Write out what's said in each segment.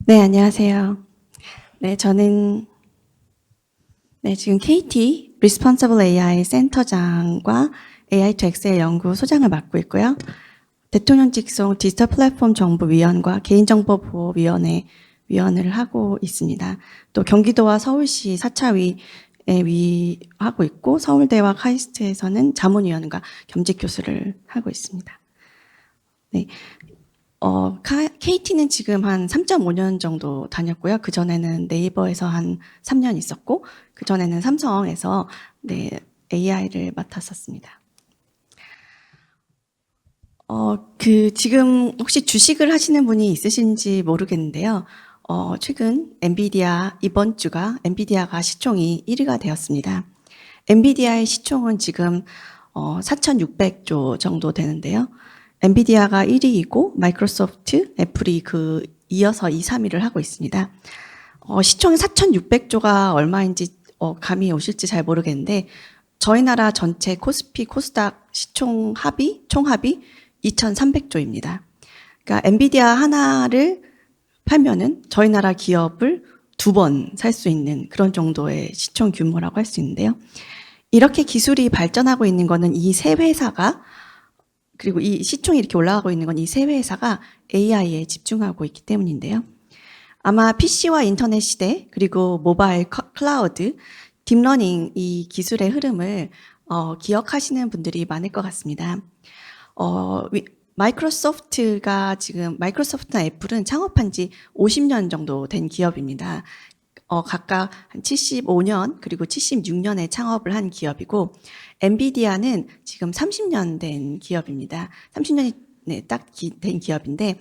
네, 안녕하세요. 네, 저는 지금 KT Responsible AI 센터장과 AI to X의 연구 소장을 맡고 있고요. 대통령 직속 디지털 플랫폼 정보위원과 개인정보보호위원회 위원을 하고 있습니다. 또 경기도와 서울시 사차위에 하고 있고 서울대와 카이스트에서는 자문위원과 겸직 교수를 하고 있습니다. 네. KT는 지금 한 3.5년 정도 다녔고요. 그전에는 네이버에서 한 3년 있었고, 그전에는 삼성에서 AI를 맡았었습니다. 지금 혹시 주식을 하시는 분이 있으신지 모르겠는데요. 최근 이번 주가 엔비디아가 시총이 1위가 되었습니다. 엔비디아의 시총은 지금 4,600조 정도 되는데요. 엔비디아가 1위이고 마이크로소프트, 애플이 이어서 2, 3위를 하고 있습니다. 시총이 4,600조가 얼마인지 감이 오실지 잘 모르겠는데 저희 나라 전체 코스피, 코스닥 시총 총합이 2,300조입니다. 그러니까 엔비디아 하나를 팔면은 저희 나라 기업을 2번 살 수 있는 그런 정도의 시총 규모라고 할 수 있는데요. 이렇게 기술이 발전하고 있는 거는 이 세 회사가, 그리고 이 시총이 이렇게 올라가고 있는 건 이 세 회사가 AI에 집중하고 있기 때문인데요. 아마 PC와 인터넷 시대, 그리고 모바일 클라우드, 딥러닝 이 기술의 흐름을 기억하시는 분들이 많을 것 같습니다. 마이크로소프트나 애플은 창업한 지 50년 정도 된 기업입니다. 각각 한 75년 그리고 76년에 창업을 한 기업이고, 엔비디아는 지금 30년 된 기업입니다. 30년이 딱 된 기업인데,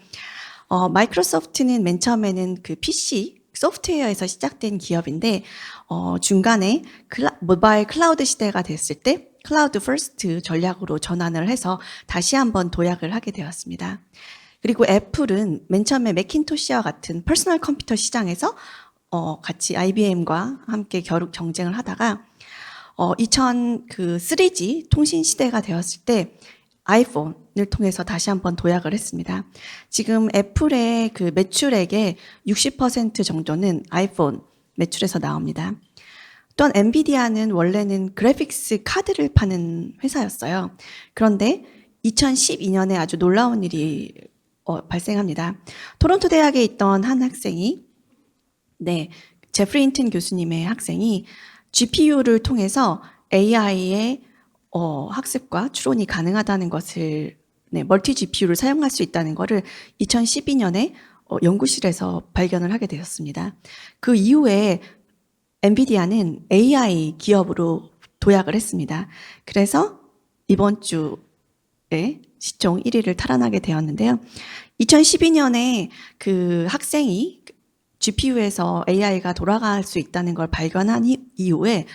마이크로소프트는 맨 처음에는 그 PC 소프트웨어에서 시작된 기업인데, 중간에 모바일 클라우드 시대가 됐을 때 클라우드 퍼스트 전략으로 전환을 해서 다시 한번 도약을 하게 되었습니다. 그리고 애플은 맨 처음에 매킨토시와 같은 퍼스널 컴퓨터 시장에서 같이 IBM과 함께 경쟁을 하다가 3G 통신 시대가 되었을 때 아이폰을 통해서 다시 한번 도약을 했습니다. 지금 애플의 그 매출액의 60% 정도는 아이폰 매출에서 나옵니다. 또한 엔비디아는 원래는 그래픽스 카드를 파는 회사였어요. 그런데 2012년에 아주 놀라운 일이 발생합니다. 토론토 대학에 있던 한 학생이 제프리 힌튼 교수님의 학생이 GPU를 통해서 AI의 학습과 추론이 가능하다는 것을, 멀티 GPU를 사용할 수 있다는 것을 2012년에 연구실에서 발견을 하게 되었습니다. 그 이후에 엔비디아는 AI 기업으로 도약을 했습니다. 그래서 이번 주에 시총 1위를 탈환하게 되었는데요. 2012년에 그 학생이 GPU에서 AI가 돌아갈 수 있다는 걸 발견한 이후에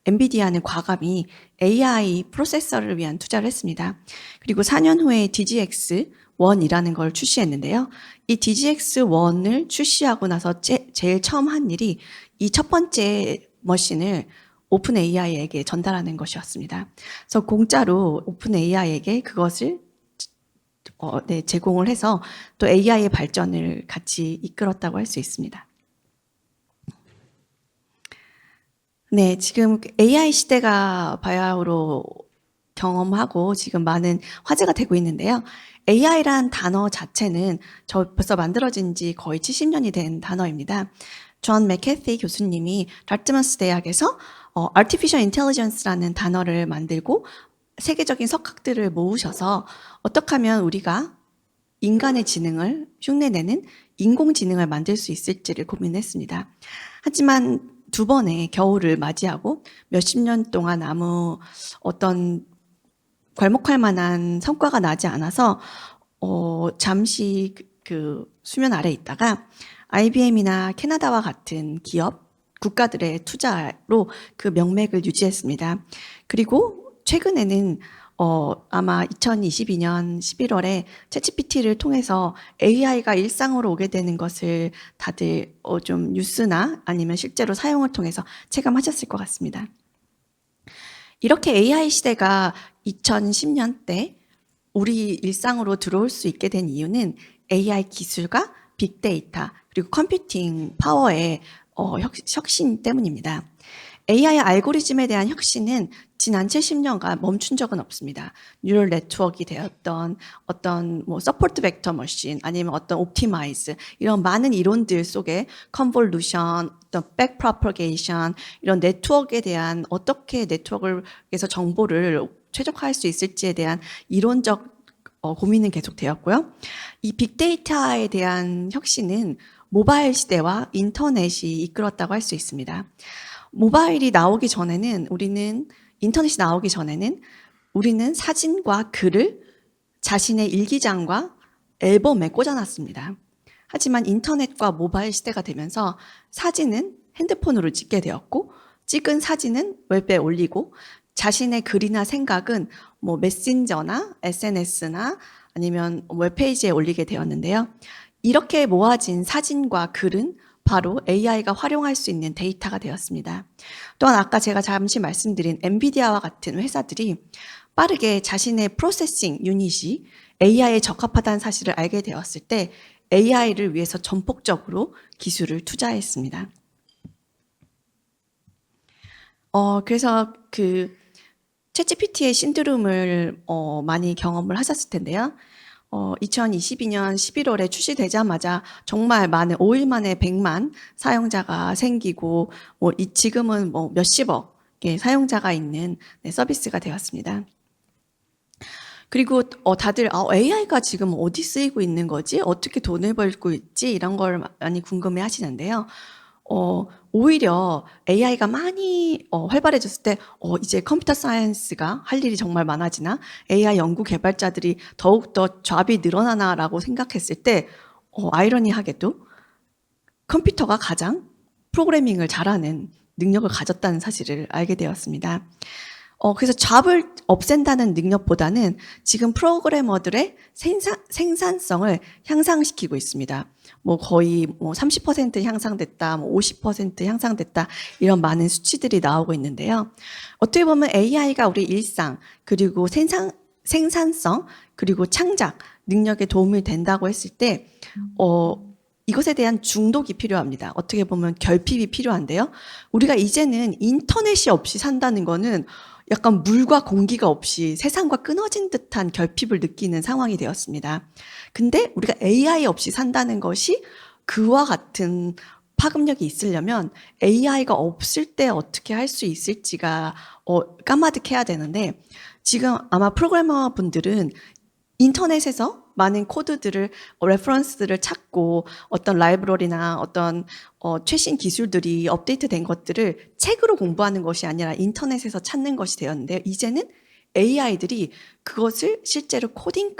엔비디아는 과감히 AI 프로세서를 위한 투자를 했습니다. 그리고 4년 후에 DGX-1이라는 걸 출시했는데요. 이 DGX-1을 출시하고 나서 제일 처음 한 일이 이 첫 번째 머신을 오픈 AI에게 전달하는 것이었습니다. 그래서 공짜로 오픈 AI에게 그것을 제공을 해서 또 AI의 발전을 같이 이끌었다고 할 수 있습니다. 지금 AI 시대가 바야흐로 경험하고 지금 많은 화제가 되고 있는데요. AI란 단어 자체는 벌써 만들어진 지 거의 70년이 된 단어입니다. 존 맥캐티 교수님이 다트머스 대학에서 Artificial Intelligence라는 단어를 만들고 세계적인 석학들을 모으셔서 어떻게 하면 우리가 인간의 지능을 흉내내는 인공지능을 만들 수 있을지를 고민했습니다. 하지만 2번의 겨울을 맞이하고 몇십 년 동안 아무 어떤 괄목할 만한 성과가 나지 않아서 잠시 그 수면 아래 있다가 IBM이나 캐나다와 같은 기업, 국가들의 투자로 그 명맥을 유지했습니다. 그리고 최근에는 아마 2022년 11월에 챗GPT를 통해서 AI가 일상으로 오게 되는 것을 다들 좀 뉴스나 아니면 실제로 사용을 통해서 체감하셨을 것 같습니다. 이렇게 AI 시대가 2010년대 우리 일상으로 들어올 수 있게 된 이유는 AI 기술과 빅데이터, 그리고 컴퓨팅 파워의 혁신 때문입니다. AI 알고리즘에 대한 혁신은 지난 70년간 멈춘 적은 없습니다. 뉴럴 네트워크가 되었던 어떤 서포트 벡터 머신 아니면 어떤 옵티마이즈 이런 많은 이론들 속에 컨볼루션, 어떤 백 프로퍼게이션 이런 네트워크에 대한 어떻게 네트워크에서 정보를 최적화할 수 있을지에 대한 이론적 고민은 계속되었고요. 이 빅데이터에 대한 혁신은 모바일 시대와 인터넷이 이끌었다고 할 수 있습니다. 모바일이 나오기 전에는 인터넷이 나오기 전에는 우리는 사진과 글을 자신의 일기장과 앨범에 꽂아놨습니다. 하지만 인터넷과 모바일 시대가 되면서 사진은 핸드폰으로 찍게 되었고 찍은 사진은 웹에 올리고 자신의 글이나 생각은 메신저나 SNS나 아니면 웹페이지에 올리게 되었는데요. 이렇게 모아진 사진과 글은 바로 AI가 활용할 수 있는 데이터가 되었습니다. 또한 아까 제가 잠시 말씀드린 엔비디아와 같은 회사들이 빠르게 자신의 프로세싱 유닛이 AI에 적합하다는 사실을 알게 되었을 때 AI를 위해서 전폭적으로 기술을 투자했습니다. 그래서 챗GPT의 신드롬을 많이 경험을 하셨을 텐데요. 2022년 11월에 출시되자마자 정말 많은 5일 만에 100만 사용자가 생기고 지금은 몇십억의 사용자가 있는 서비스가 되었습니다. 그리고 다들 AI가 지금 어디 쓰이고 있는 거지? 어떻게 돈을 벌고 있지? 이런 걸 많이 궁금해 하시는데요. 오히려 AI가 많이 활발해졌을 때 이제 컴퓨터 사이언스가 할 일이 정말 많아지나 AI 연구 개발자들이 더욱더 잡이 늘어나나라고 생각했을 때 아이러니하게도 컴퓨터가 가장 프로그래밍을 잘하는 능력을 가졌다는 사실을 알게 되었습니다. 그래서 잡을 없앤다는 능력보다는 지금 프로그래머들의 생산성을 향상시키고 있습니다. 거의 30% 향상됐다, 50% 향상됐다, 이런 많은 수치들이 나오고 있는데요. 어떻게 보면 AI가 우리 일상, 그리고 생산성, 그리고 창작 능력에 도움이 된다고 했을 때, 이것에 대한 중독이 필요합니다. 어떻게 보면 결핍이 필요한데요. 우리가 이제는 인터넷이 없이 산다는 거는 약간 물과 공기가 없이 세상과 끊어진 듯한 결핍을 느끼는 상황이 되었습니다. 근데 우리가 AI 없이 산다는 것이 그와 같은 파급력이 있으려면 AI가 없을 때 어떻게 할 수 있을지가 까마득해야 되는데 지금 아마 프로그래머 분들은 인터넷에서 많은 코드들을 레퍼런스들을 찾고 어떤 라이브러리나 어떤 최신 기술들이 업데이트된 것들을 책으로 공부하는 것이 아니라 인터넷에서 찾는 것이 되었는데요. 이제는 AI들이 그것을 실제로 코딩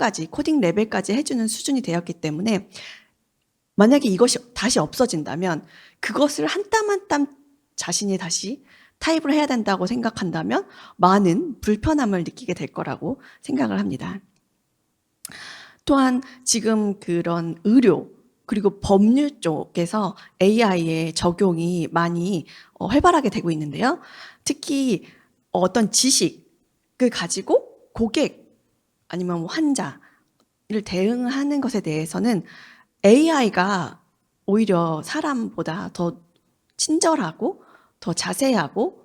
레벨까지 해주는 수준이 되었기 때문에 만약에 이것이 다시 없어진다면 그것을 한 땀 한 땀 자신이 다시 타입을 해야 된다고 생각한다면 많은 불편함을 느끼게 될 거라고 생각을 합니다. 또한 지금 그런 의료 그리고 법률 쪽에서 AI의 적용이 많이 활발하게 되고 있는데요. 특히 어떤 지식을 가지고 고객 아니면 환자를 대응하는 것에 대해서는 AI가 오히려 사람보다 더 친절하고 더 자세하고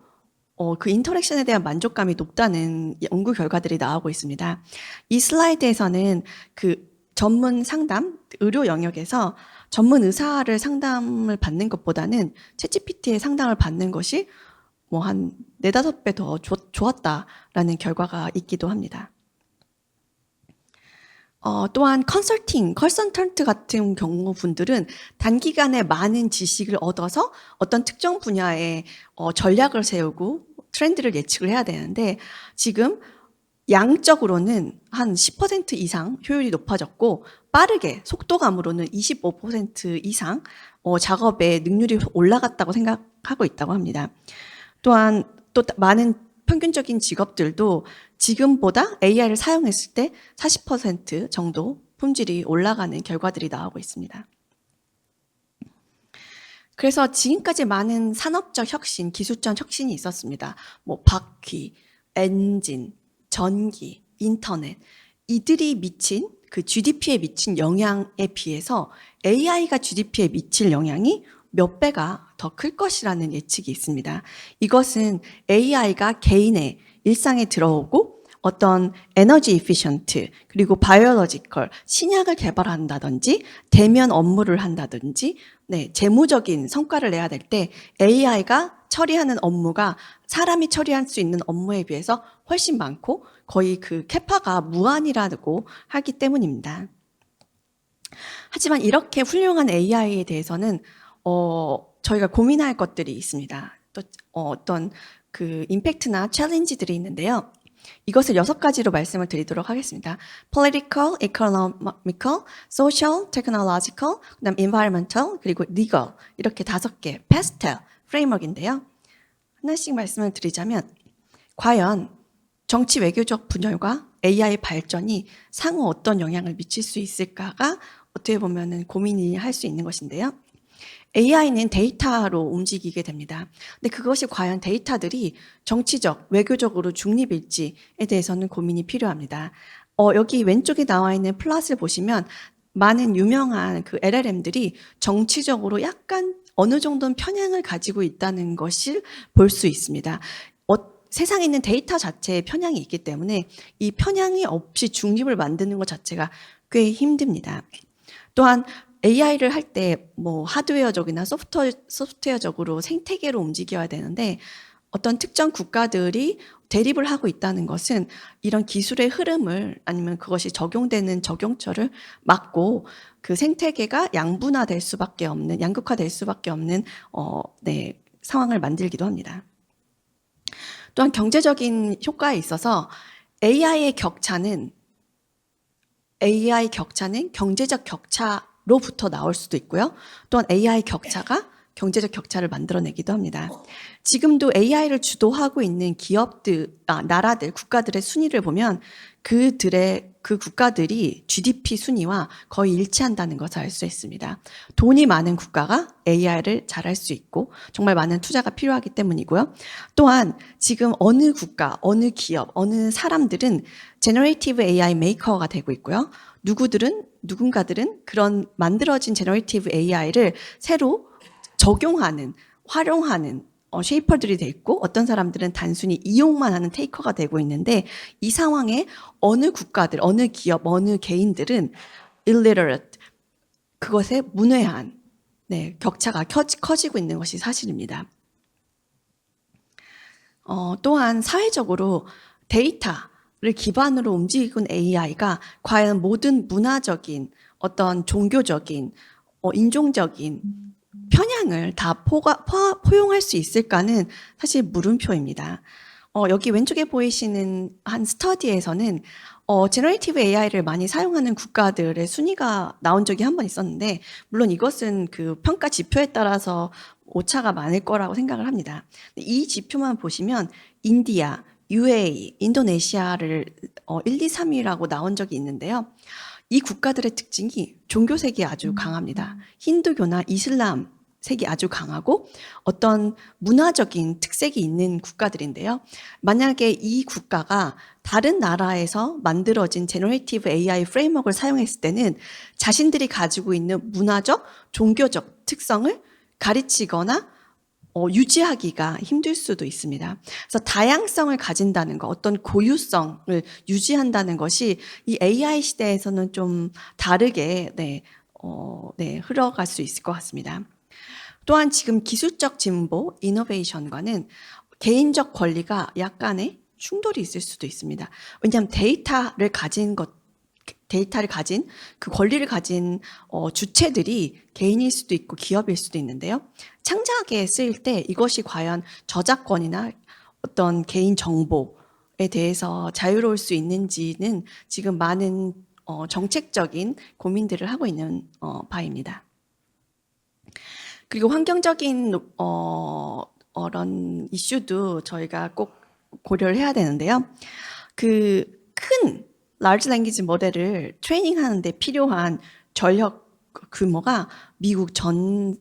그 인터랙션에 대한 만족감이 높다는 연구 결과들이 나오고 있습니다. 이 슬라이드에서는 그 전문 상담, 의료 영역에서 전문 의사를 상담을 받는 것보다는 챗GPT의 상담을 받는 것이 한 4-5배 더 좋았다라는 결과가 있기도 합니다. 또한 컨설턴트 같은 경우 분들은 단기간에 많은 지식을 얻어서 어떤 특정 분야의 전략을 세우고 트렌드를 예측을 해야 되는데 지금 양적으로는 한 10% 이상 효율이 높아졌고 빠르게 속도감으로는 25% 이상 작업의 능률이 올라갔다고 생각하고 있다고 합니다. 또한 또 많은 평균적인 직업들도 지금보다 AI를 사용했을 때 40% 정도 품질이 올라가는 결과들이 나오고 있습니다. 그래서 지금까지 많은 산업적 혁신, 기술적 혁신이 있었습니다. 바퀴, 엔진, 전기, 인터넷 이들이 미친 그 GDP에 미친 영향에 비해서 AI가 GDP에 미칠 영향이 몇 배가 더 클 것이라는 예측이 있습니다. 이것은 AI가 개인의 일상에 들어오고 어떤 에너지 이피션트 그리고 바이오로지컬 신약을 개발한다든지 대면 업무를 한다든지 재무적인 성과를 내야 될 때 AI가 처리하는 업무가 사람이 처리할 수 있는 업무에 비해서 훨씬 많고 거의 그 캐파가 무한이라고 하기 때문입니다. 하지만 이렇게 훌륭한 AI에 대해서는 저희가 고민할 것들이 있습니다. 또 어떤 그 임팩트나 챌린지들이 있는데요. 이것을 6가지로 말씀을 드리도록 하겠습니다. Political, Economical, Social, Technological, 그다음 Environmental, 그리고 Legal 이렇게 5개 패스트 프레임워크인데요. 하나씩 말씀을 드리자면 과연 정치 외교적 분열과 AI 발전이 상호 어떤 영향을 미칠 수 있을까가 어떻게 보면은 고민이 할 수 있는 것인데요. AI는 데이터로 움직이게 됩니다. 근데 그것이 과연 데이터들이 정치적, 외교적으로 중립일지에 대해서는 고민이 필요합니다. 여기 왼쪽에 나와 있는 플롯을 보시면 많은 유명한 그 LLM들이 정치적으로 약간 어느 정도는 편향을 가지고 있다는 것을 볼 수 있습니다. 세상에 있는 데이터 자체에 편향이 있기 때문에 이 편향이 없이 중립을 만드는 것 자체가 꽤 힘듭니다. 또한 AI를 할 때 뭐 하드웨어적이나 소프트웨어적으로 생태계로 움직여야 되는데 어떤 특정 국가들이 대립을 하고 있다는 것은 이런 기술의 흐름을 아니면 그것이 적용되는 적용처를 막고 그 생태계가 양분화될 수밖에 없는 양극화될 수밖에 없는 상황을 만들기도 합니다. 또한 경제적인 효과에 있어서 AI 격차는 경제적 격차로부터 나올 수도 있고요. 또한 AI 격차가 경제적 격차를 만들어내기도 합니다. 지금도 AI를 주도하고 있는 나라들, 국가들의 순위를 보면 그 국가들이 GDP 순위와 거의 일치한다는 것을 알 수 있습니다. 돈이 많은 국가가 AI를 잘할 수 있고 정말 많은 투자가 필요하기 때문이고요. 또한 지금 어느 국가, 어느 기업, 어느 사람들은 제너레이티브 AI 메이커가 되고 있고요. 누군가들은 그런 만들어진 제너레이티브 AI를 새로 적용하는, 활용하는 쉐이퍼들이 돼 있고 어떤 사람들은 단순히 이용만 하는 테이커가 되고 있는데 이 상황에 어느 국가들, 어느 기업, 어느 개인들은 illiterate, 그것에 문외한 격차가 커지고 있는 것이 사실입니다. 또한 사회적으로 데이터를 기반으로 움직이는 AI가 과연 모든 문화적인 어떤 종교적인 인종적인 편향을 다 포용할 수 있을까는 사실 물음표입니다. 여기 왼쪽에 보이시는 한 스터디에서는 제너레이티브 AI를 많이 사용하는 국가들의 순위가 나온 적이 한 번 있었는데 물론 이것은 그 평가 지표에 따라서 오차가 많을 거라고 생각을 합니다. 이 지표만 보시면 인디아, UAE, 인도네시아를 1, 2, 3위라고 나온 적이 있는데요. 이 국가들의 특징이 종교색이 아주 강합니다. 힌두교나 이슬람 색이 아주 강하고 어떤 문화적인 특색이 있는 국가들인데요. 만약에 이 국가가 다른 나라에서 만들어진 제너레이티브 AI 프레임워크를 사용했을 때는 자신들이 가지고 있는 문화적, 종교적 특성을 가르치거나 유지하기가 힘들 수도 있습니다. 그래서 다양성을 가진다는 것, 어떤 고유성을 유지한다는 것이 이 AI 시대에서는 좀 다르게 흘러갈 수 있을 것 같습니다. 또한 지금 기술적 진보, 이노베이션과는 개인적 권리가 약간의 충돌이 있을 수도 있습니다. 왜냐하면 데이터를 가진 그 권리를 가진 주체들이 개인일 수도 있고 기업일 수도 있는데요. 창작에 쓰일 때 이것이 과연 저작권이나 어떤 개인 정보에 대해서 자유로울 수 있는지는 지금 많은 정책적인 고민들을 하고 있는 바입니다. 그리고 환경적인 이런 이슈도 저희가 꼭 고려를 해야 되는데요. 그 큰 large language 모델을 트레이닝하는 데 필요한 전력 규모가 미국 전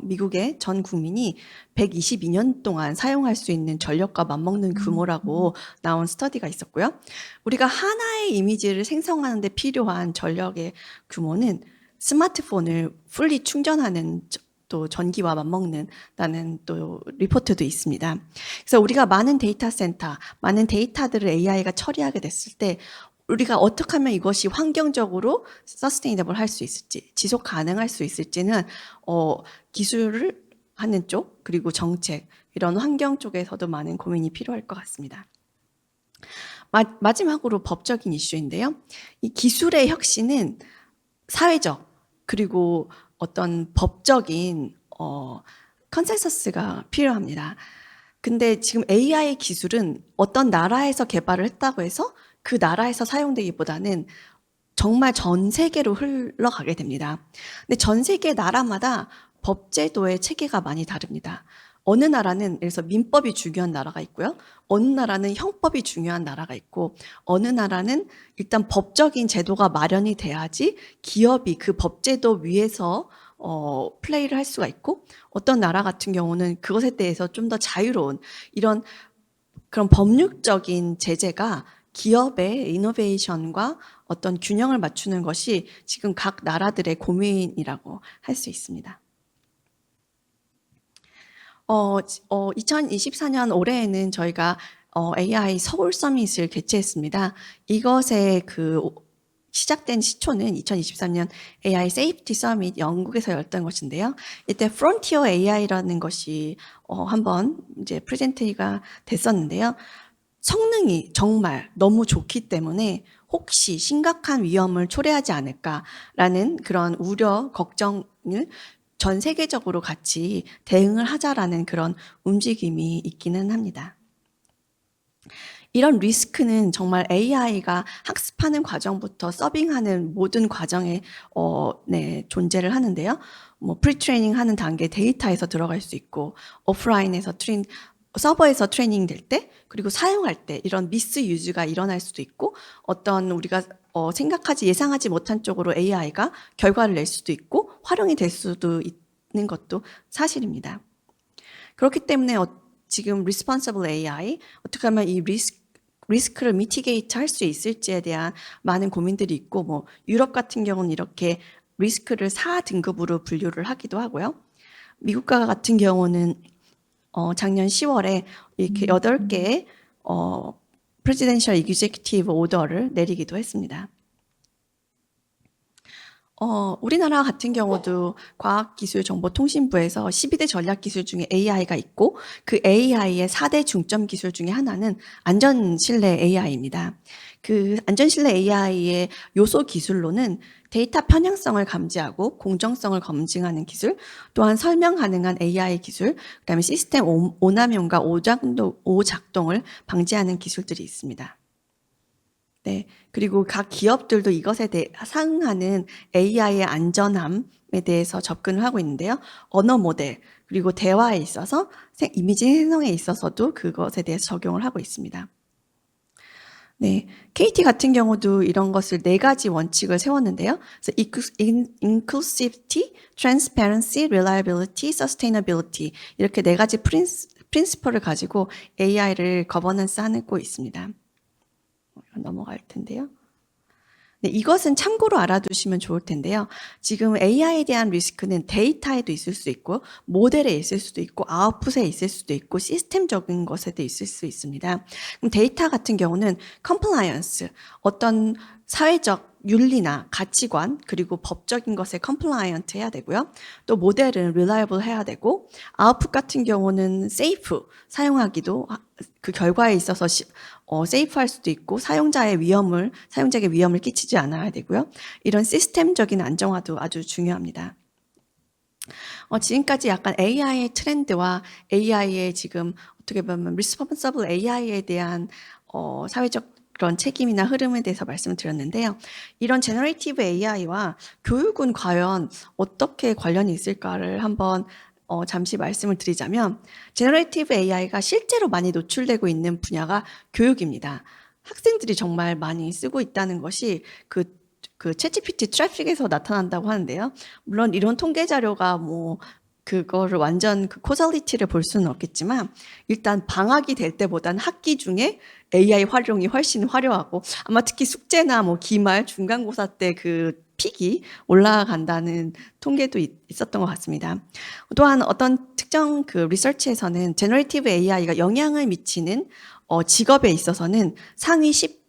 미국의 전 국민이 122년 동안 사용할 수 있는 전력과 맞먹는 규모라고 나온 스터디가 있었고요. 우리가 하나의 이미지를 생성하는 데 필요한 전력의 규모는 스마트폰을 풀리 충전하는 또 전기와 맞먹는다는 또 리포트도 있습니다. 그래서 우리가 많은 데이터 센터, 많은 데이터들을 AI가 처리하게 됐을 때 우리가 어떻게 하면 이것이 환경적으로 서스테이너블 할 수 있을지, 지속 가능할 수 있을지는 기술을 하는 쪽, 그리고 정책, 이런 환경 쪽에서도 많은 고민이 필요할 것 같습니다. 마지막으로 법적인 이슈인데요. 이 기술의 혁신은 사회적, 그리고 어떤 법적인 컨센서스가 필요합니다. 근데 지금 AI 기술은 어떤 나라에서 개발을 했다고 해서 그 나라에서 사용되기보다는 정말 전 세계로 흘러가게 됩니다. 근데 전 세계 나라마다 법제도의 체계가 많이 다릅니다. 어느 나라는 예를 들어서 민법이 중요한 나라가 있고요. 어느 나라는 형법이 중요한 나라가 있고, 어느 나라는 일단 법적인 제도가 마련이 돼야지 기업이 그 법제도 위에서 플레이를 할 수가 있고, 어떤 나라 같은 경우는 그것에 대해서 좀 더 자유로운 이런 그런 법률적인 제재가 기업의 이노베이션과 어떤 균형을 맞추는 것이 지금 각 나라들의 고민이라고 할 수 있습니다. 2024년 올해에는 저희가 AI 서울 서밋을 개최했습니다. 이것의 시작된 시초는 2023년 AI 세이프티 서밋 영국에서 열었던 것인데요. 이때 프론티어 AI라는 것이 한번 이제 프레젠테이가 됐었는데요. 성능이 정말 너무 좋기 때문에 혹시 심각한 위험을 초래하지 않을까라는 그런 우려, 걱정을 전 세계적으로 같이 대응을 하자라는 그런 움직임이 있기는 합니다. 이런 리스크는 정말 AI가 학습하는 과정부터 서빙하는 모든 과정에 존재를 하는데요. 프리트레이닝 하는 단계 데이터에서 들어갈 수 있고, 오프라인에서 서버에서 트레이닝 될 때, 그리고 사용할 때 이런 미스유즈가 일어날 수도 있고, 어떤 우리가 생각하지 예상하지 못한 쪽으로 AI가 결과를 낼 수도 있고 활용이 될 수도 있는 것도 사실입니다. 그렇기 때문에 지금 Responsible AI, 어떻게 하면 이 리스크를 미티게이트 할 수 있을지에 대한 많은 고민들이 있고, 유럽 같은 경우는 이렇게 리스크를 4등급으로 분류를 하기도 하고요. 미국과 같은 경우는 작년 10월에 이렇게 8개의 프레지던셜 이그제큐티브 오더를 내리기도 했습니다. 우리나라 같은 경우도 과학기술정보통신부에서 12대 전략기술 중에 AI가 있고, 그 AI의 4대 중점 기술 중에 하나는 안전실내 AI입니다. 그 안전실내 AI의 요소 기술로는 데이터 편향성을 감지하고 공정성을 검증하는 기술, 또한 설명 가능한 AI 기술, 그다음에 시스템 오남용과 오작동을 방지하는 기술들이 있습니다. 네, 그리고 각 기업들도 이것에 대해 상응하는 AI의 안전함에 대해서 접근을 하고 있는데요. 언어 모델, 그리고 대화에 있어서 이미지 생성에 있어서도 그것에 대해서 적용을 하고 있습니다. 네, KT 같은 경우도 이런 것을 4가지 원칙을 세웠는데요. 그래서 inclusivity, transparency, reliability, sustainability 이렇게 4가지 프린시플을 가지고 AI를 거버넌스 하고 있습니다. 넘어갈 텐데요. 네, 이것은 참고로 알아두시면 좋을 텐데요. 지금 AI에 대한 리스크는 데이터에도 있을 수 있고, 모델에 있을 수도 있고, 아웃풋에 있을 수도 있고, 시스템적인 것에도 있을 수 있습니다. 그럼 데이터 같은 경우는 compliance, 어떤 사회적 윤리나 가치관, 그리고 법적인 것에 compliant 해야 되고요. 또 모델은 reliable 해야 되고, 아웃풋 같은 경우는 safe, 사용하기도 그 결과에 있어서 세이프할 수도 있고 사용자에게 위험을 끼치지 않아야 되고요. 이런 시스템적인 안정화도 아주 중요합니다. 지금까지 약간 AI의 트렌드와 AI의 지금 어떻게 보면 Responsible AI에 대한 사회적 그런 책임이나 흐름에 대해서 말씀을 드렸는데요. 이런 제너레이티브 AI와 교육은 과연 어떻게 관련이 있을까를 한번 잠시 말씀을 드리자면, 제너레이티브 AI가 실제로 많이 노출되고 있는 분야가 교육입니다. 학생들이 정말 많이 쓰고 있다는 것이 그 챗GPT 트래픽에서 나타난다고 하는데요. 물론 이런 통계 자료가 그거를 완전 그 코잘리티를 볼 수는 없겠지만 일단 방학이 될 때보단 학기 중에 AI 활용이 훨씬 화려하고 아마 특히 숙제나 뭐 기말, 중간고사 때 그 픽이 올라간다는 통계도 있었던 것 같습니다. 또한 어떤 특정 그 리서치에서는 제너레이티브 AI가 영향을 미치는 직업에 있어서는 상위 10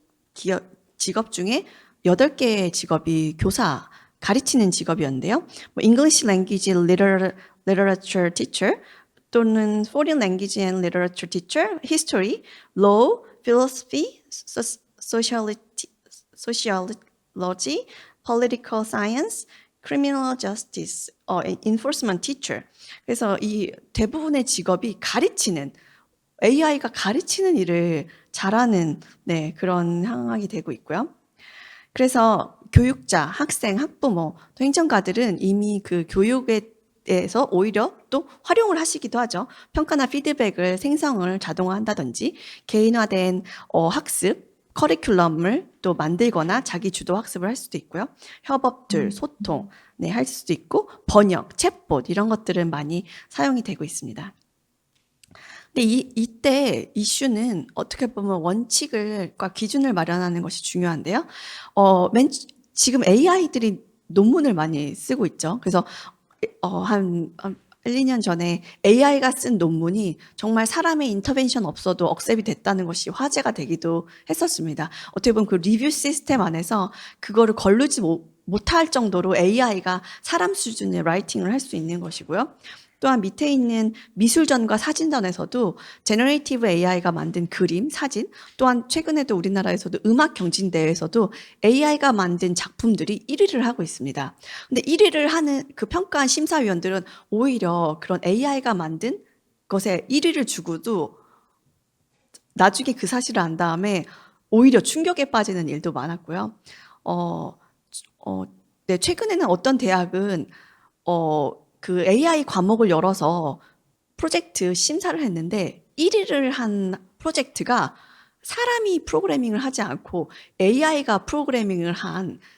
직업 중에 8개의 직업이 교사, 가르치는 직업이었는데요. 뭐 English Language Literature Teacher 또는 Foreign Language and Literature Teacher, History, Law, Philosophy, Sociology, Political Science, Criminal Justice, Enforcement Teacher. 그래서 이 대부분의 직업이 가르치는 AI가 가르치는 일을 잘하는 그런 상황이 되고 있고요. 그래서 교육자, 학생, 학부모, 또 행정가들은 이미 그 교육에 대해서 오히려 또 활용을 하시기도 하죠. 평가나 피드백을 생성을 자동화한다든지 개인화된 학습, 커리큘럼을 또 만들거나 자기 주도 학습을 할 수도 있고요. 협업들, 소통 할 수도 있고 번역, 챗봇 이런 것들은 많이 사용이 되고 있습니다. 근데 이때 이슈는 어떻게 보면 원칙과 기준을 마련하는 것이 중요한데요. 지금 AI들이 논문을 많이 쓰고 있죠. 그래서 한 1, 2년 전에 AI가 쓴 논문이 정말 사람의 인터벤션 없어도 억셉이 됐다는 것이 화제가 되기도 했었습니다. 어떻게 보면 그 리뷰 시스템 안에서 그거를 거르지 못할 정도로 AI가 사람 수준의 라이팅을 할 수 있는 것이고요. 또한 밑에 있는 미술전과 사진전에서도 제너레이티브 AI가 만든 그림, 사진, 또한 최근에도 우리나라에서도 음악 경진대회에서도 AI가 만든 작품들이 1위를 하고 있습니다. 근데 1위를 하는 그 평가한 심사위원들은 오히려 그런 AI가 만든 것에 1위를 주고도 나중에 그 사실을 안 다음에 오히려 충격에 빠지는 일도 많았고요. 네, 최근에는 어떤 대학은 그 AI 과목을 열어서 프로젝트 심사를 했는데 1위를 한 프로젝트가 사람이 프로그래밍을 하지 않고 AI가 프로그래밍을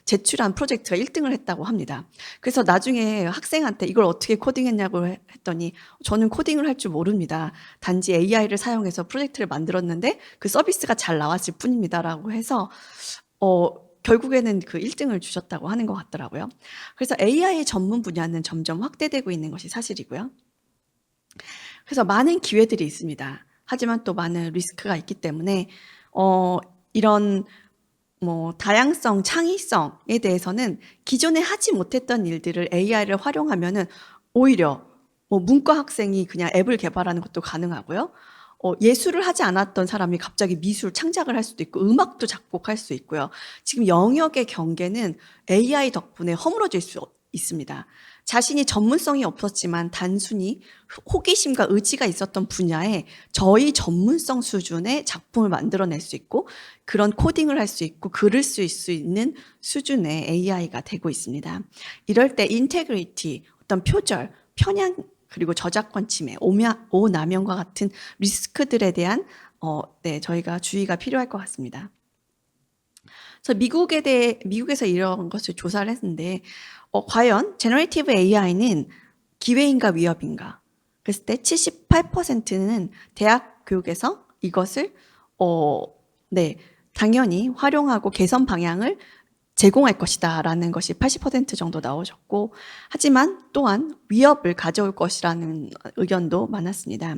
제출한 프로젝트가 1등을 했다고 합니다. 그래서 나중에 학생한테 이걸 어떻게 코딩했냐고 했더니 저는 코딩을 할 줄 모릅니다. 단지 AI를 사용해서 프로젝트를 만들었는데 그 서비스가 잘 나왔을 뿐입니다라고 해서 결국에는 그 1등을 주셨다고 하는 것 같더라고요. 그래서 AI 전문 분야는 점점 확대되고 있는 것이 사실이고요. 그래서 많은 기회들이 있습니다. 하지만 또 많은 리스크가 있기 때문에 이런 다양성, 창의성에 대해서는 기존에 하지 못했던 일들을 AI를 활용하면은 오히려 문과 학생이 그냥 앱을 개발하는 것도 가능하고요. 예술을 하지 않았던 사람이 갑자기 미술 창작을 할 수도 있고 음악도 작곡할 수 있고요. 지금 영역의 경계는 AI 덕분에 허물어질 수 있습니다. 자신이 전문성이 없었지만 단순히 호기심과 의지가 있었던 분야에 저희 전문성 수준의 작품을 만들어낼 수 있고 그런 코딩을 할 수 있고 글을 쓸 수 있는 수준의 AI가 되고 있습니다. 이럴 때 인테그리티, 어떤 표절, 편향 그리고 저작권 침해, 오남용과 같은 리스크들에 대한 저희가 주의가 필요할 것 같습니다. 그래서 미국에서 이런 것을 조사를 했는데 과연 제너레이티브 AI는 기회인가 위협인가? 그랬을 때 78%는 대학 교육에서 이것을 당연히 활용하고 개선 방향을 제공할 것이다 라는 것이 80% 정도 나오셨고 하지만 또한 위협을 가져올 것이라는 의견도 많았습니다.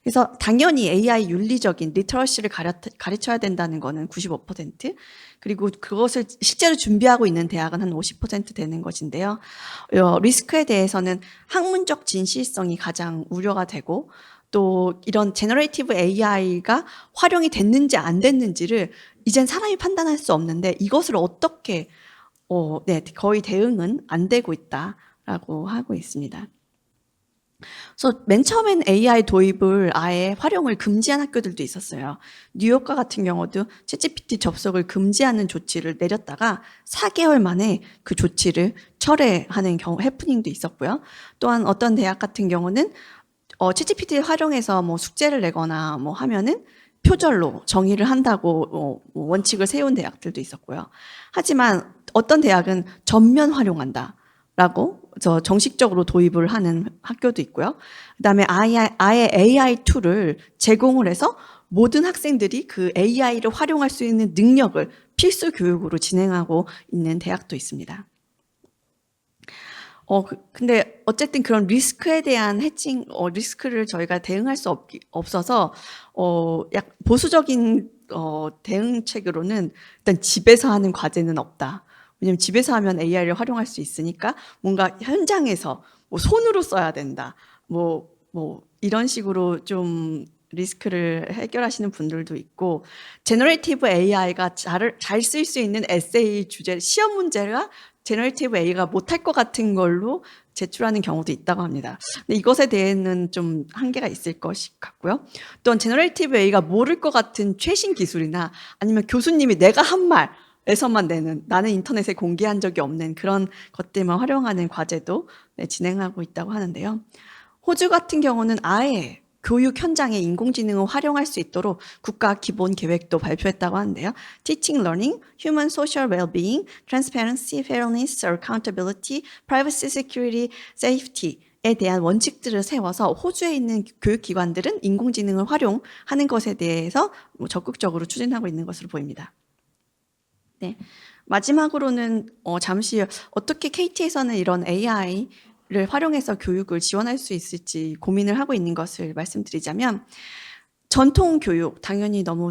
그래서 당연히 AI 윤리적인 리터러시를 가르쳐야 된다는 거는 95% 그리고 그것을 실제로 준비하고 있는 대학은 한 50% 되는 것인데요. 리스크에 대해서는 학문적 진실성이 가장 우려가 되고 또 이런 제너레이티브 AI가 활용이 됐는지 안 됐는지를 이젠 사람이 판단할 수 없는데 이것을 어떻게 거의 대응은 안 되고 있다라고 하고 있습니다. 그래서 맨 처음엔 AI 도입을 아예 활용을 금지한 학교들도 있었어요. 뉴욕과 같은 경우도 챗GPT 접속을 금지하는 조치를 내렸다가 4개월 만에 그 조치를 철회하는 해프닝도 있었고요. 또한 어떤 대학 같은 경우는 챗GPT를 활용해서 숙제를 내거나 하면은 표절로 정의를 한다고 원칙을 세운 대학들도 있었고요. 하지만 어떤 대학은 전면 활용한다라고 정식적으로 도입을 하는 학교도 있고요. 그다음에 아예 AI 툴을 제공을 해서 모든 학생들이 그 AI를 활용할 수 있는 능력을 필수 교육으로 진행하고 있는 대학도 있습니다. 근데 어쨌든 그런 리스크에 대한 해칭, 리스크를 저희가 대응할 수 없어서, 약 보수적인, 대응책으로는 일단 집에서 하는 과제는 없다. 왜냐면 집에서 하면 AI를 활용할 수 있으니까 뭔가 현장에서 뭐 손으로 써야 된다. 이런 식으로 좀 리스크를 해결하시는 분들도 있고, 제너레이티브 AI가 잘 쓸 수 있는 에세이 주제, 시험 문제가 제너레이티브 AI가 못할 것 같은 걸로 제출하는 경우도 있다고 합니다. 근데 이것에 대해서는 좀 한계가 있을 것 같고요. 또한 제너레이티브 AI가 모를 것 같은 최신 기술이나 아니면 교수님이 내가 한 말에서만 내는, 나는 인터넷에 공개한 적이 없는 그런 것들만 활용하는 과제도 진행하고 있다고 하는데요. 호주 같은 경우는 아예 교육 현장에 인공지능을 활용할 수 있도록 국가 기본 계획도 발표했다고 하는데요. Teaching, Learning, Human Social Well-being, Transparency, Fairness, Accountability, Privacy, Security, Safety에 대한 원칙들을 세워서 호주에 있는 교육기관들은 인공지능을 활용하는 것에 대해서 적극적으로 추진하고 있는 것으로 보입니다. 네. 마지막으로는 잠시 어떻게 KT에서는 이런 AI를 활용해서 교육을 지원할 수 있을지 고민을 하고 있는 것을 말씀드리자면, 전통 교육 당연히 너무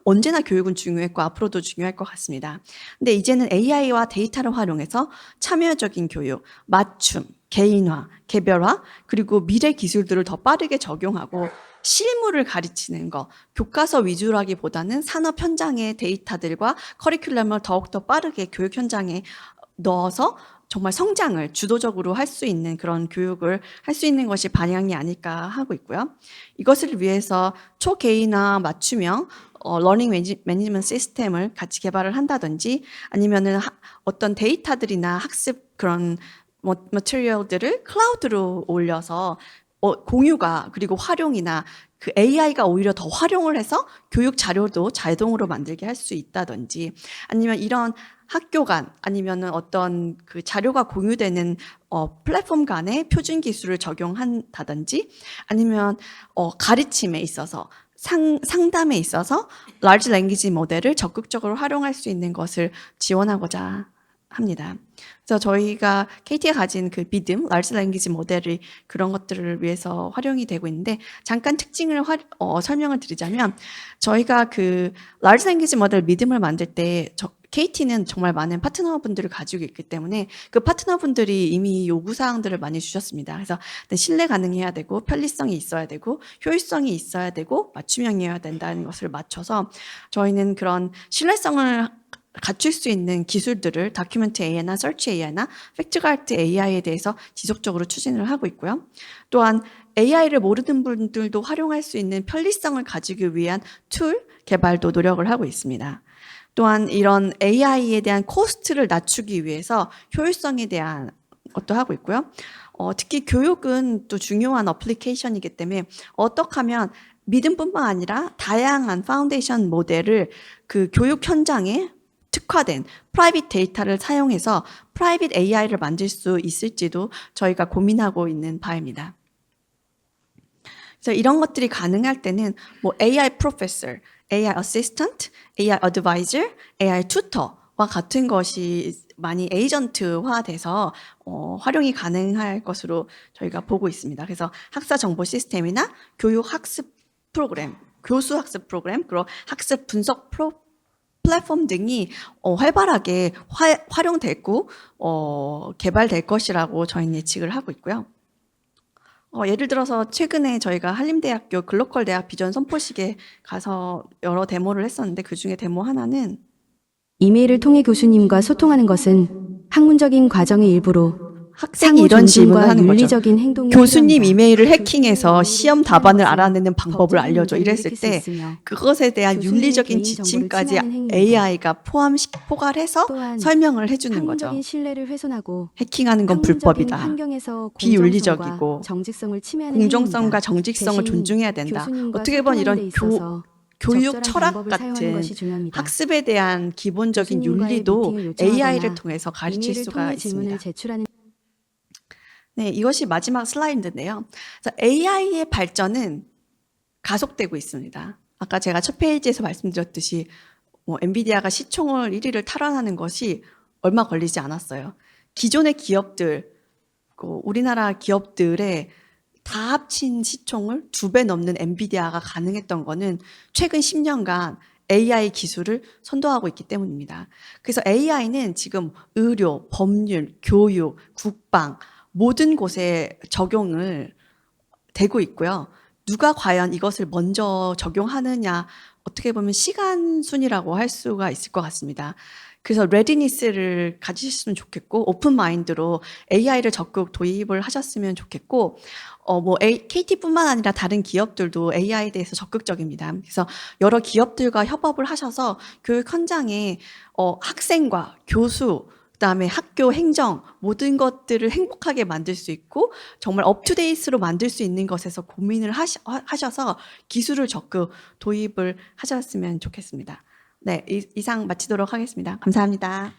언제나 교육은 중요했고 앞으로도 중요할 것 같습니다. 근데 이제는 AI와 데이터를 활용해서 참여적인 교육, 맞춤, 개인화, 개별화, 그리고 미래 기술들을 더 빠르게 적용하고 실무를 가르치는 거, 교과서 위주라기보다는 산업 현장의 데이터들과 커리큘럼을 더욱더 빠르게 교육 현장에 넣어서 정말 성장을 주도적으로 할 수 있는 그런 교육을 할 수 있는 것이 방향이 아닐까 하고 있고요. 이것을 위해서 초개인화 맞춤형 러닝 매니지먼트 시스템을 같이 개발을 한다든지, 아니면은 어떤 데이터들이나 학습 그런 머티리얼들을 클라우드로 올려서 공유가, 그리고 활용이나 그 AI가 오히려 더 활용을 해서 교육 자료도 자동으로 만들게 할 수 있다든지, 아니면 이런 학교 간 아니면은 어떤 그 자료가 공유되는 플랫폼 간의 표준 기술을 적용한다든지, 아니면 가르침에 있어서 상담에 있어서 large language 모델을 적극적으로 활용할 수 있는 것을 지원하고자 합니다. 그래서 저희가 KT가 가진 그 믿음, large language 모델이 그런 것들을 위해서 활용이 되고 있는데, 잠깐 특징을 설명을 드리자면, 저희가 그 large language 모델 믿음을 만들 때 KT는 정말 많은 파트너분들을 가지고 있기 때문에 그 파트너분들이 이미 요구사항들을 많이 주셨습니다. 그래서 신뢰 가능해야 되고, 편리성이 있어야 되고, 효율성이 있어야 되고, 맞춤형이어야 된다는 것을 맞춰서 저희는 그런 신뢰성을 갖출 수 있는 기술들을 다큐멘트 AI나 서치 AI나 팩트가르트 AI에 대해서 지속적으로 추진을 하고 있고요. 또한 AI를 모르는 분들도 활용할 수 있는 편리성을 가지기 위한 툴 개발도 노력을 하고 있습니다. 또한 이런 AI에 대한 코스트를 낮추기 위해서 효율성에 대한 것도 하고 있고요. 특히 교육은 또 중요한 어플리케이션이기 때문에 어떻게 하면 믿음뿐만 아니라 다양한 파운데이션 모델을 그 교육 현장에 특화된 프라이빗 데이터를 사용해서 프라이빗 AI를 만들 수 있을지도 저희가 고민하고 있는 바입니다. 그래서 이런 것들이 가능할 때는 AI 프로페서, AI 어시스턴트, AI 어드바이저, AI 튜터와 같은 것이 많이 에이전트화돼서 활용이 가능할 것으로 저희가 보고 있습니다. 그래서 학사 정보 시스템이나 교육 학습 프로그램, 교수 학습 프로그램, 그리고 학습 분석 플랫폼 등이 활발하게 활용되고 개발될 것이라고 저희는 예측을 하고 있고요. 예를 들어서 최근에 저희가 한림대학교 글로컬 대학 비전 선포식에 가서 여러 데모를 했었는데, 그 중에 데모 하나는 이메일을 통해 교수님과 소통하는 것은 학문적인 과정의 일부로 학생이 이런 질문을 하는 거죠. 윤리적인 행동이 교수님 필요합니다. 이메일을 해킹해서 시험 답안을 것은 알아내는 방법을 법적인 알려줘. 문제를 이랬을 일으킬 수 때 있으며 그것에 대한 교수님의 윤리적인 개인정보를 지침까지 침해하는 행위입니다. AI가 포괄해서 또한 설명을 해주는 학문적인 거죠. 신뢰를 훼손하고 해킹하는 건 학문적인 불법이다. 환경에서 비윤리적이고 공정성과 정직성을 침해하는 공정성과 행위입니다. 정직성을 대신 존중해야 된다. 교수님과 어떻게 보면 소통하는 데 이런 있어서 교육 적절한 철학 방법을 사용하는 같은 것이 중요합니다. 학습에 대한 기본적인 교수님과의 윤리도 미팅을 요청하거나 AI를 통해서 가르칠 이메일을 수가 통해 있습니다. 질문을 제출하는 네, 이것이 마지막 슬라이드인데요. 그래서 AI의 발전은 가속되고 있습니다. 아까 제가 첫 페이지에서 말씀드렸듯이 엔비디아가 시총을 1위를 탈환하는 것이 얼마 걸리지 않았어요. 기존의 기업들, 우리나라 기업들의 다 합친 시총을 2배 넘는 엔비디아가 가능했던 거는 최근 10년간 AI 기술을 선도하고 있기 때문입니다. 그래서 AI는 지금 의료, 법률, 교육, 국방 모든 곳에 적용을 되고 있고요. 누가 과연 이것을 먼저 적용하느냐, 어떻게 보면 시간 순이라고 할 수가 있을 것 같습니다. 그래서 레디니스를 가지셨으면 좋겠고, 오픈 마인드로 AI를 적극 도입을 하셨으면 좋겠고, KT뿐만 아니라 다른 기업들도 AI에 대해서 적극적입니다. 그래서 여러 기업들과 협업을 하셔서 교육 현장에 학생과 교수, 그다음에 학교 행정 모든 것들을 행복하게 만들 수 있고 정말 업투데이트로 만들 수 있는 것에서 고민을 하셔서 기술을 적극 도입을 하셨으면 좋겠습니다. 네, 이상 마치도록 하겠습니다. 감사합니다.